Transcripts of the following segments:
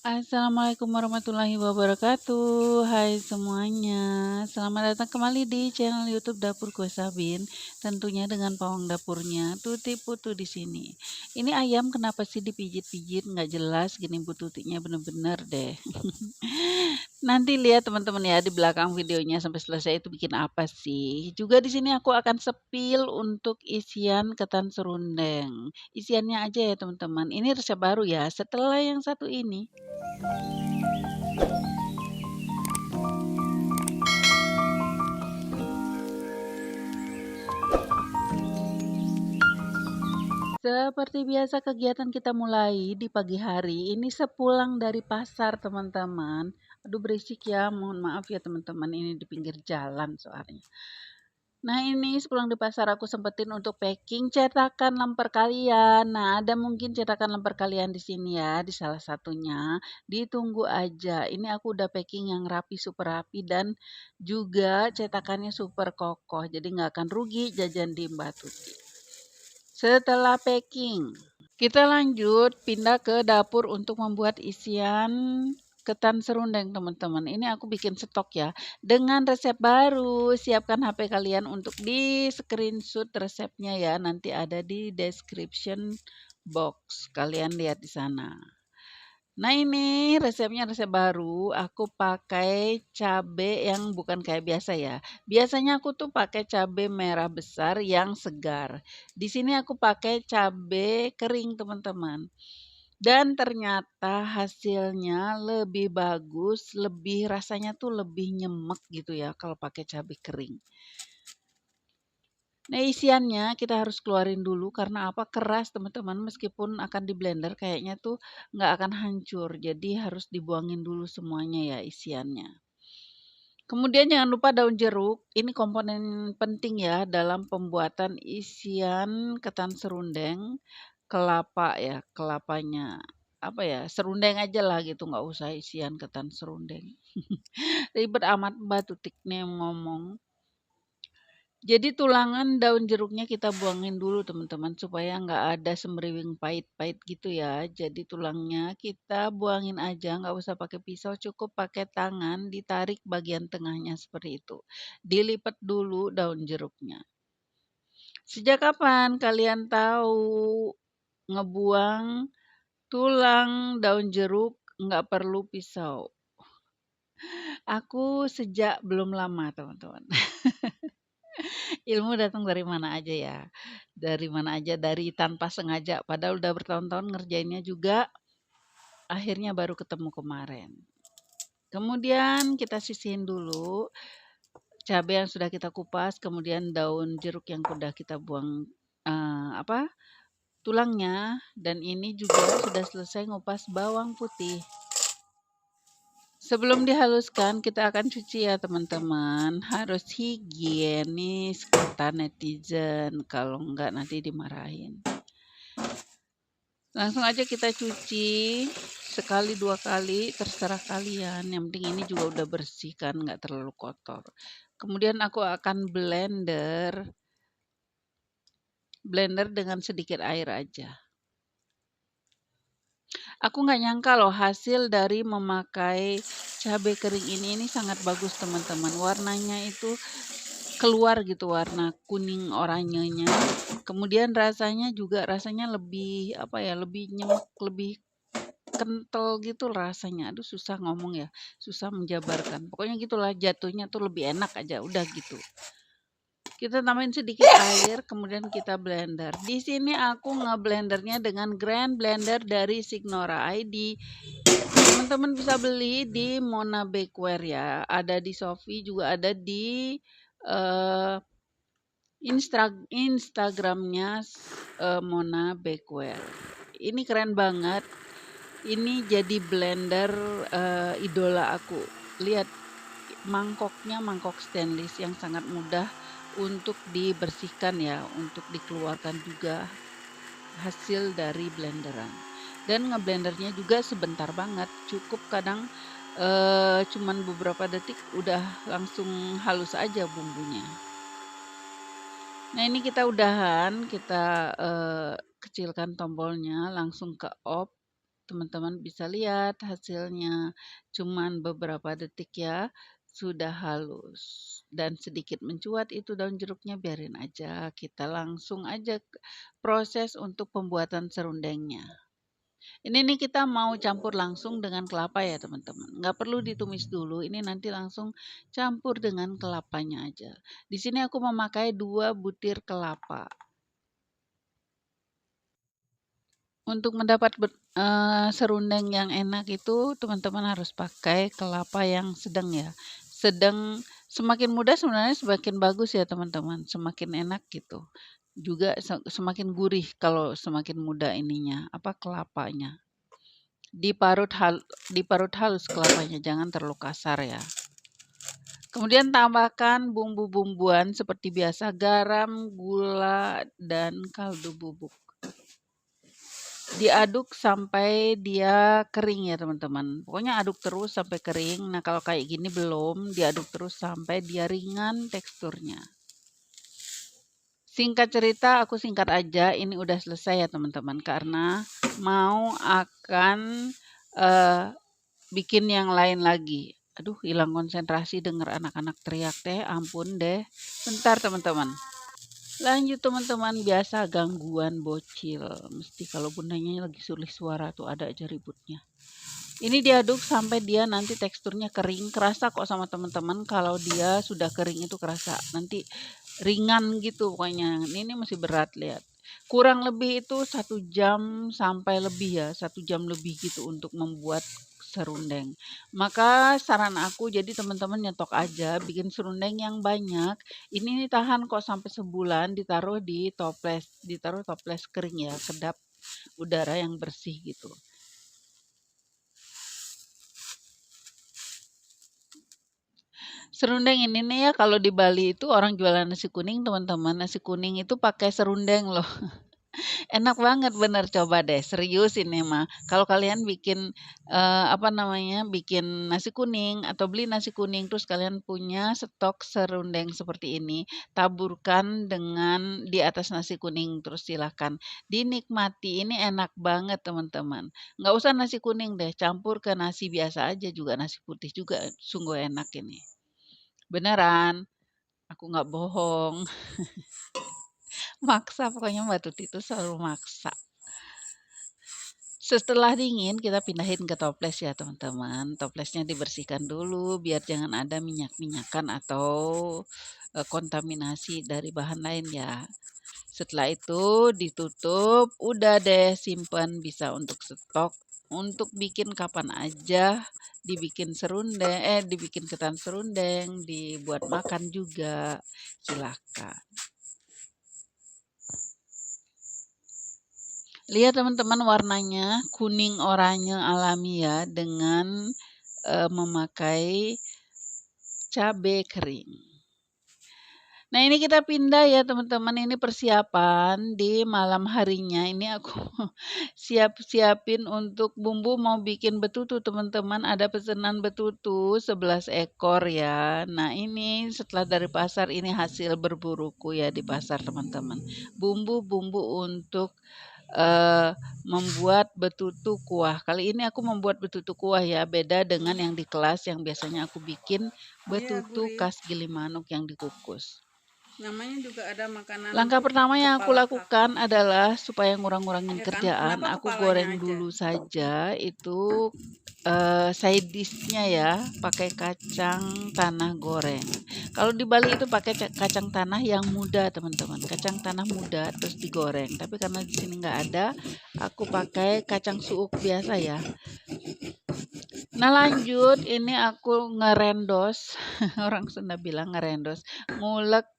Assalamualaikum warahmatullahi wabarakatuh. Hai semuanya, selamat datang kembali di channel YouTube Dapur Kue Sabin. Tentunya dengan pawang dapurnya Tuti Putu di sini. Ini ayam kenapa sih dipijit-pijit nggak jelas gini Bu Tutinya bener-bener deh. Nanti lihat teman-teman ya di belakang videonya sampai selesai itu bikin apa sih. Juga di sini aku akan sepil untuk isian ketan serundeng. Isiannya aja ya teman-teman. Ini resep baru ya setelah yang satu ini. Seperti biasa kegiatan kita mulai di pagi hari, ini sepulang dari pasar teman-teman. Aduh berisik ya, mohon maaf ya teman-teman, ini di pinggir jalan soalnya. Nah ini sepulang di pasar aku sempetin untuk packing cetakan lemper kalian. Nah ada mungkin cetakan lemper kalian di sini ya, di salah satunya. Ditunggu aja, ini aku udah packing yang rapi, super rapi dan juga cetakannya super kokoh. Jadi nggak akan rugi jajan di Mbak Tuti. Setelah packing, kita lanjut pindah ke dapur untuk membuat isian ketan serundeng teman-teman. Ini aku bikin stok ya. Dengan resep baru, siapkan HP kalian untuk di screenshot resepnya ya. Nanti ada di description box. Kalian lihat di sana. Nah ini resepnya resep baru, aku pakai cabe yang bukan kayak biasa ya. Biasanya aku tuh pakai cabe merah besar yang segar. Di sini aku pakai cabe kering teman-teman. Dan ternyata hasilnya lebih bagus, lebih rasanya tuh lebih nyemek gitu ya kalau pakai cabe kering. Nah, isiannya kita harus keluarin dulu karena apa? Keras teman-teman, meskipun akan di blender kayaknya tuh nggak akan hancur. Jadi harus dibuangin dulu semuanya ya isiannya. Kemudian jangan lupa daun jeruk. Ini komponen penting ya dalam pembuatan isian ketan serundeng. Kelapa ya, kelapanya. Apa ya, serundeng aja lah gitu, nggak usah isian ketan serundeng. Ribet amat Mbak Tutik nih ngomong. Jadi tulangan daun jeruknya kita buangin dulu teman-teman supaya nggak ada semeriwing pahit-pahit gitu ya. Jadi tulangnya kita buangin aja, nggak usah pakai pisau, cukup pakai tangan, ditarik bagian tengahnya seperti itu. Dilipat dulu daun jeruknya. Sejak kapan kalian tahu ngebuang tulang daun jeruk nggak perlu pisau? Aku sejak belum lama teman-teman. Ilmu datang dari mana aja ya, dari mana aja, dari tanpa sengaja, padahal udah bertahun-tahun ngerjainnya juga, akhirnya baru ketemu kemarin. Kemudian kita sisihin dulu cabai yang sudah kita kupas, kemudian daun jeruk yang sudah kita buang, tulangnya, dan ini juga sudah selesai ngupas bawang putih. Sebelum dihaluskan, kita akan cuci ya teman-teman. Harus higienis, kata netizen. Kalau enggak nanti dimarahin. Langsung aja kita cuci sekali 2 kali, terserah kalian. Yang penting ini juga udah bersih kan, nggak terlalu kotor. Kemudian aku akan blender dengan sedikit air aja. Aku nggak nyangka loh hasil dari memakai cabai kering ini sangat bagus teman-teman. Warnanya itu keluar gitu warna kuning oranyenya. Kemudian rasanya juga rasanya lebih apa ya, lebih nyemek, lebih kental gitu rasanya. Aduh susah ngomong ya, susah menjabarkan. Pokoknya gitulah jatuhnya tuh lebih enak aja, udah gitu. Kita tambahin sedikit air, kemudian kita blender. Di sini aku ngeblendernya dengan grand blender dari Signora ID. Teman-teman bisa beli di Mona Bakeware ya. Ada di Shopee juga ada di eh, Instagramnya Mona Bakeware. Ini keren banget. Ini jadi blender idola aku. Lihat mangkoknya, mangkok stainless yang sangat mudah untuk dibersihkan ya, untuk dikeluarkan juga hasil dari blenderan. Dan ngeblendernya juga sebentar banget, cukup kadang cuman beberapa detik udah langsung halus aja bumbunya. Nah ini kita udahan, kita kecilkan tombolnya, langsung ke off. teman-teman bisa lihat hasilnya. Cuman beberapa detik ya, sudah halus. Dan sedikit mencuat itu daun jeruknya, biarin aja. Kita langsung aja proses untuk pembuatan serundengnya. Ini nih kita mau campur langsung dengan kelapa ya teman-teman. Nggak perlu ditumis dulu, ini nanti langsung campur dengan kelapanya aja. Di sini aku memakai 2 butir kelapa. Untuk mendapat serundeng yang enak itu teman-teman harus pakai kelapa yang sedang ya. Sedang, semakin muda sebenarnya semakin bagus ya teman-teman, semakin enak gitu. Juga semakin gurih kalau semakin muda ininya, apa, kelapanya. Diparut halus kelapanya, jangan terlalu kasar ya. Kemudian tambahkan bumbu-bumbuan seperti biasa, garam, gula, dan kaldu bubuk. Diaduk sampai dia kering ya teman-teman. Pokoknya aduk terus sampai kering. Nah kalau kayak gini belum, diaduk terus sampai dia ringan teksturnya. Singkat cerita, aku singkat aja, ini udah selesai ya teman-teman. Karena mau akan bikin yang lain lagi. Aduh, hilang konsentrasi denger anak-anak teriak teh, ampun deh. Bentar teman-teman. Lanjut teman-teman, biasa gangguan bocil. Mesti kalau bundanya lagi sulih suara tuh ada aja ributnya. Ini diaduk sampai dia nanti teksturnya kering. Kerasa kok sama teman-teman kalau dia sudah kering itu kerasa. Nanti ringan gitu pokoknya. Ini masih berat, lihat. Kurang lebih itu 1 jam sampai lebih ya. 1 jam lebih gitu untuk membuat serundeng. Maka saran aku, jadi teman-teman nyetok aja, bikin serundeng yang banyak. Ini nih tahan kok sampai sebulan, ditaruh di toples kering ya, kedap udara yang bersih gitu. Serundeng ini nih ya, kalau di Bali itu orang jualan nasi kuning teman-teman, nasi kuning itu pakai serundeng loh. Enak banget, bener, coba deh, serius ini mah. Kalau kalian bikin, apa namanya, bikin nasi kuning atau beli nasi kuning, terus kalian punya stok serundeng seperti ini, taburkan dengan di atas nasi kuning, terus silahkan dinikmati. Ini enak banget teman-teman. Nggak usah nasi kuning deh, campur ke nasi biasa aja juga, nasi putih juga sungguh enak ini. Beneran, aku nggak bohong. Maksa, pokoknya Mbak Tuti itu selalu maksa. Setelah dingin, kita pindahin ke toples ya teman-teman. Toplesnya dibersihkan dulu biar jangan ada minyak-minyakan atau kontaminasi dari bahan lain ya. Setelah itu ditutup, udah deh, simpan, bisa untuk stok, untuk bikin kapan aja, dibikin serundeng, dibikin ketan serundeng, dibuat makan juga, silahkan. Lihat teman-teman warnanya kuning oranye alami ya, dengan memakai cabai kering. Nah ini kita pindah ya teman-teman, ini persiapan di malam harinya. Ini aku siapin untuk bumbu mau bikin betutu teman-teman. Ada pesanan betutu 11 ekor ya. Nah ini setelah dari pasar, ini hasil berburuku ya di pasar teman-teman. Bumbu-bumbu untuk membuat betutu kuah. Kali ini aku membuat betutu kuah ya, beda dengan yang di kelas yang biasanya aku bikin betutu khas Gilimanuk yang dikukus. Namanya juga ada makanan Langkah pertama yang aku kepala lakukan kakap. adalah supaya ngurang-ngurangin Ya kan? kerjaan, Kenapa aku kepalanya goreng aja? dulu saja itu side dish-nya ya, pakai kacang tanah goreng. Kalau di Bali itu pakai kacang tanah yang muda, teman-teman. Kacang tanah muda terus digoreng. Tapi karena di sini nggak ada, aku pakai kacang suuk biasa ya. Nah lanjut, ini aku ngerendos, orang Sunda bilang ngerendos, ngulek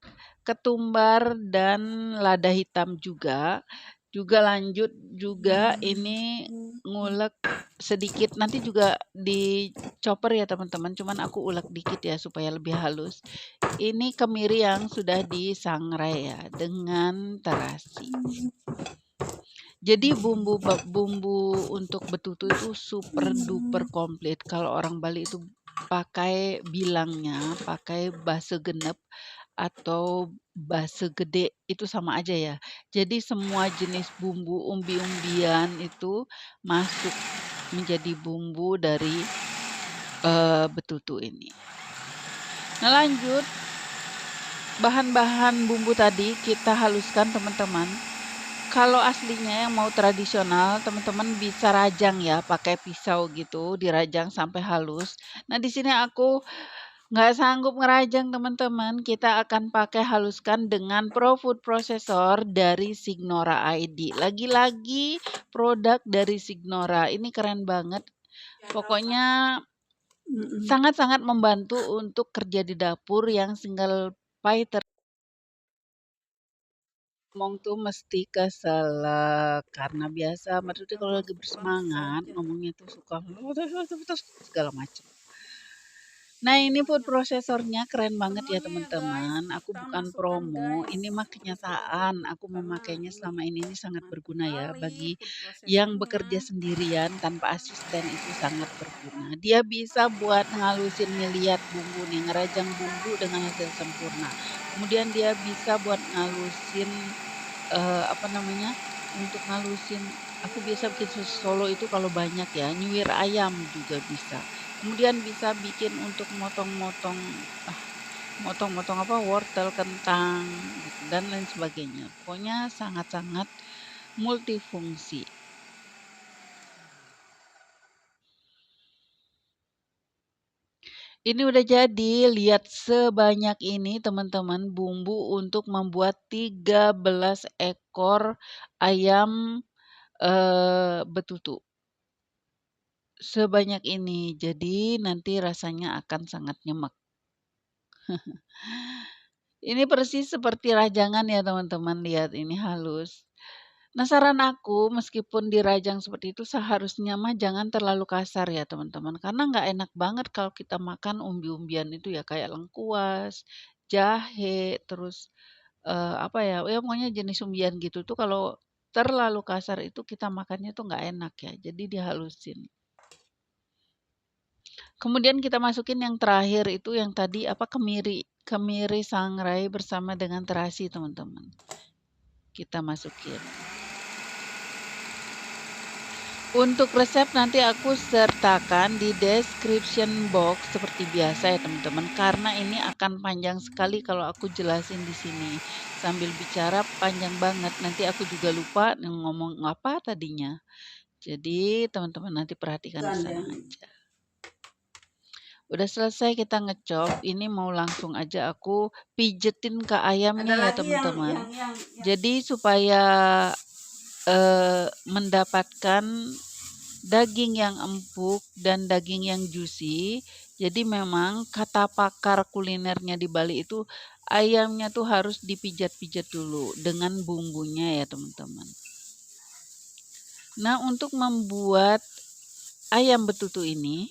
ketumbar dan lada hitam juga. Juga lanjut juga ini ngulek sedikit, nanti juga dicoper ya teman-teman, cuman aku ulek dikit ya supaya lebih halus. Ini kemiri yang sudah disangrai ya dengan terasi. Jadi bumbu untuk betutu itu super duper komplit. Kalau orang Bali itu pakai bilangnya, pakai base genep atau base gede itu sama aja ya. Jadi semua jenis bumbu umbi-umbian itu masuk menjadi bumbu dari betutu ini. Nah, lanjut, bahan-bahan bumbu tadi kita haluskan teman-teman. Kalau aslinya yang mau tradisional, teman-teman bisa rajang ya, pakai pisau gitu, dirajang sampai halus. Nah, di sini aku nggak sanggup ngerajang teman-teman, kita akan pakai haluskan dengan Pro Food Processor dari Signora ID. Lagi-lagi produk dari Signora, ini keren banget. Pokoknya sangat-sangat membantu untuk kerja di dapur yang single fighter. Ngomong tuh mesti keselak, karena biasa maksudnya kalau lagi bersemangat, ngomongnya tuh suka segala macam. Nah, ini food prosesornya keren banget ya teman-teman. Aku bukan promo, ini mah kenyataan. Aku memakainya selama ini sangat berguna ya bagi yang bekerja sendirian tanpa asisten, itu sangat berguna. Dia bisa buat ngalusin ngeliat bumbu nih, ngerajang bumbu dengan hasil sempurna. Kemudian dia bisa buat ngalusin apa namanya, untuk ngalusin, aku biasa bikin solo itu kalau banyak ya, nyuir ayam juga bisa. Kemudian bisa bikin untuk motong-motong, motong-motong apa, wortel, kentang, gitu, dan lain sebagainya. Pokoknya sangat-sangat multifungsi. Ini udah jadi, lihat sebanyak ini teman-teman bumbu untuk membuat 13 ekor ayam betutu. Sebanyak ini, jadi nanti rasanya akan sangat nyemek. Ini persis seperti rajangan ya teman-teman, lihat ini halus. Nah, saran aku meskipun dirajang seperti itu seharusnya mah jangan terlalu kasar ya teman-teman, karena nggak enak banget kalau kita makan umbi-umbian itu ya, kayak lengkuas, jahe, terus, apa ya, ya pokoknya jenis umbian gitu tuh kalau terlalu kasar itu kita makannya tuh nggak enak ya, jadi dihalusin. Kemudian kita masukin yang terakhir itu yang tadi apa, kemiri. Kemiri sangrai bersama dengan terasi, teman-teman. Kita masukin. Untuk resep nanti aku sertakan di description box seperti biasa ya teman-teman, karena ini akan panjang sekali kalau aku jelasin di sini. Sambil bicara panjang banget, nanti aku juga lupa ngomong apa tadinya. Jadi teman-teman nanti perhatikan di sana aja. Udah selesai kita ngecop, ini mau langsung aja aku pijetin ke ayamnya ya teman-teman. Jadi supaya mendapatkan daging yang empuk dan daging yang juicy. Jadi memang kata pakar kulinernya di Bali itu ayamnya tuh harus dipijat-pijat dulu dengan bumbunya ya teman-teman. Nah, untuk membuat ayam betutu ini,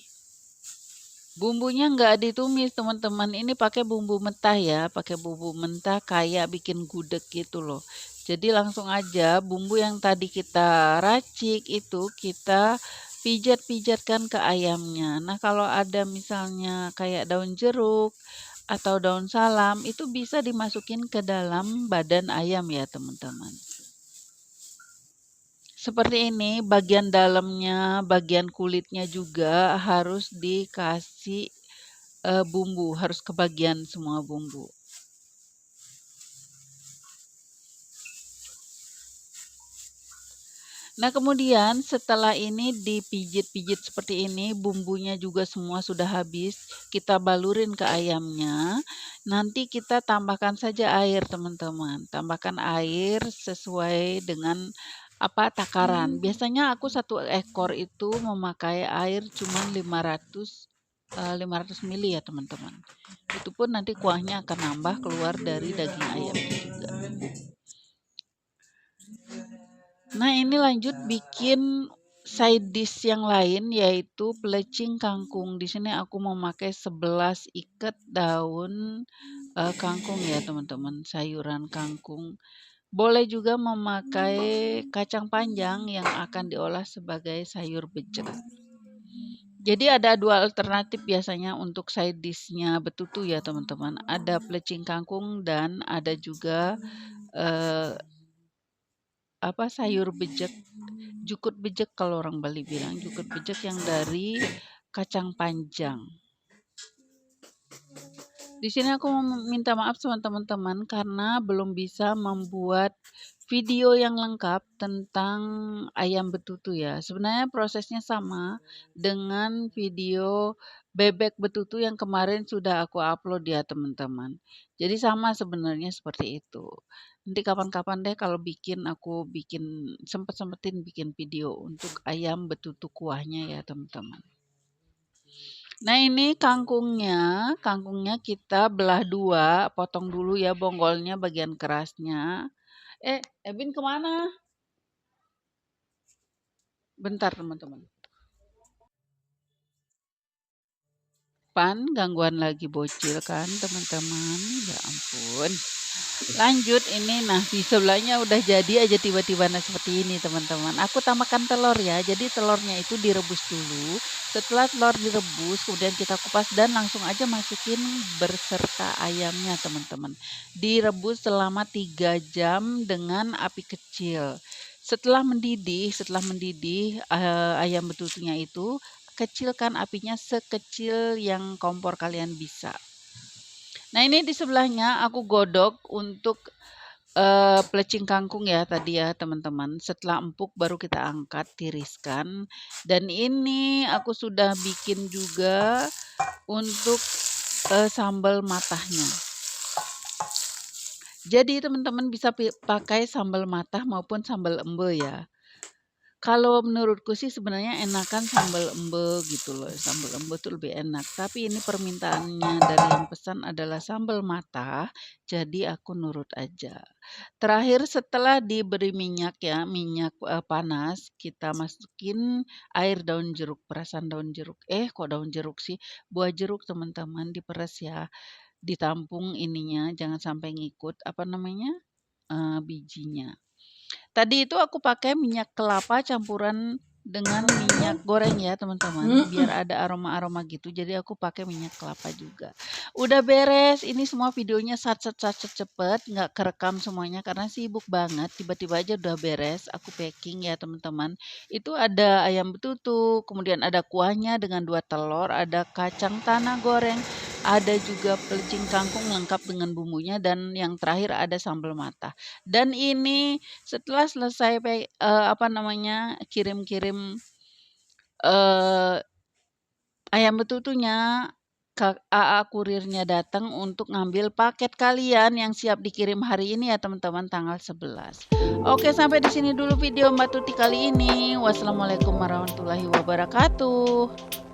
bumbunya nggak ditumis teman-teman, ini pakai bumbu mentah ya, pakai bumbu mentah kayak bikin gudeg gitu loh. Jadi langsung aja bumbu yang tadi kita racik itu kita pijat-pijatkan ke ayamnya. Nah, kalau ada misalnya kayak daun jeruk atau daun salam itu bisa dimasukin ke dalam badan ayam ya teman-teman. Seperti ini, bagian dalamnya, bagian kulitnya juga harus dikasih bumbu, harus kebagian semua bumbu. Nah, kemudian setelah ini dipijit-pijit seperti ini, bumbunya juga semua sudah habis, kita balurin ke ayamnya. Nanti kita tambahkan saja air, teman-teman. Tambahkan air sesuai dengan apa takaran. Biasanya aku satu ekor itu memakai air cuma 500 mili ya, teman-teman. Itu pun nanti kuahnya akan nambah keluar dari daging ayamnya juga. Nah, ini lanjut bikin side dish yang lain yaitu pelecing kangkung. Di sini aku memakai 11 ikat daun kangkung ya teman-teman, sayuran kangkung. Boleh juga memakai kacang panjang yang akan diolah sebagai sayur bejek. Jadi ada dua alternatif biasanya untuk side dish-nya betutu ya teman-teman. Ada pelecing kangkung dan ada juga sayur bejek, jukut bejek kalau orang Bali bilang, jukut bejek yang dari kacang panjang. Di sini aku mau minta maaf sama teman-teman karena belum bisa membuat video yang lengkap tentang ayam betutu ya. Sebenarnya prosesnya sama dengan video bebek betutu yang kemarin sudah aku upload ya teman-teman. Jadi sama sebenarnya seperti itu. Nanti kapan-kapan deh kalau aku bikin sempet-sempetin bikin video untuk ayam betutu kuahnya ya teman-teman. Nah ini kangkungnya kita belah dua, potong dulu ya bonggolnya bagian kerasnya. Ebin kemana? Bentar teman-teman. Gangguan lagi bocil kan teman-teman, ya ampun. Lanjut ini, nah di sebelahnya udah jadi aja tiba-tiba seperti ini teman-teman. Aku tambahkan telur ya, jadi telurnya itu direbus dulu. Setelah telur direbus, kemudian kita kupas dan langsung aja masukin berserta ayamnya teman-teman. Direbus selama 3 jam dengan api kecil. Setelah mendidih ayam betutunya itu, kecilkan apinya sekecil yang kompor kalian bisa. Nah ini di sebelahnya aku godok untuk pelecing kangkung ya tadi ya teman-teman. Setelah empuk baru kita angkat, tiriskan. Dan ini aku sudah bikin juga untuk sambal matahnya. Jadi teman-teman bisa pakai sambal matah maupun sambal embe ya. Kalau menurutku sih sebenarnya enakan sambal embe gitu loh, sambal embe tuh lebih enak. Tapi ini permintaannya dari yang pesan adalah sambal matah, jadi aku nurut aja. Terakhir setelah diberi minyak ya, minyak panas, kita masukin air daun jeruk, perasan daun jeruk. Kok daun jeruk sih? Buah jeruk teman-teman diperes ya, ditampung ininya, jangan sampai ngikut bijinya. Tadi itu aku pakai minyak kelapa campuran dengan minyak goreng ya teman-teman, biar ada aroma-aroma gitu. Jadi aku pakai minyak kelapa juga. Udah beres, ini semua videonya sat cepet, nggak kerekam semuanya karena sibuk banget. Tiba-tiba aja udah beres, aku packing ya teman-teman. Itu ada ayam betutu, kemudian ada kuahnya dengan 2 telur, ada kacang tanah goreng, ada juga pelecing kangkung lengkap dengan bumbunya, dan yang terakhir ada sambal matah. Dan ini setelah selesai kirim-kirim ayam betutunya, AA kurirnya datang untuk ngambil paket kalian yang siap dikirim hari ini ya teman-teman, tanggal 11. Oke, sampai di sini dulu video Mbak Tuti kali ini. Wassalamualaikum warahmatullahi wabarakatuh.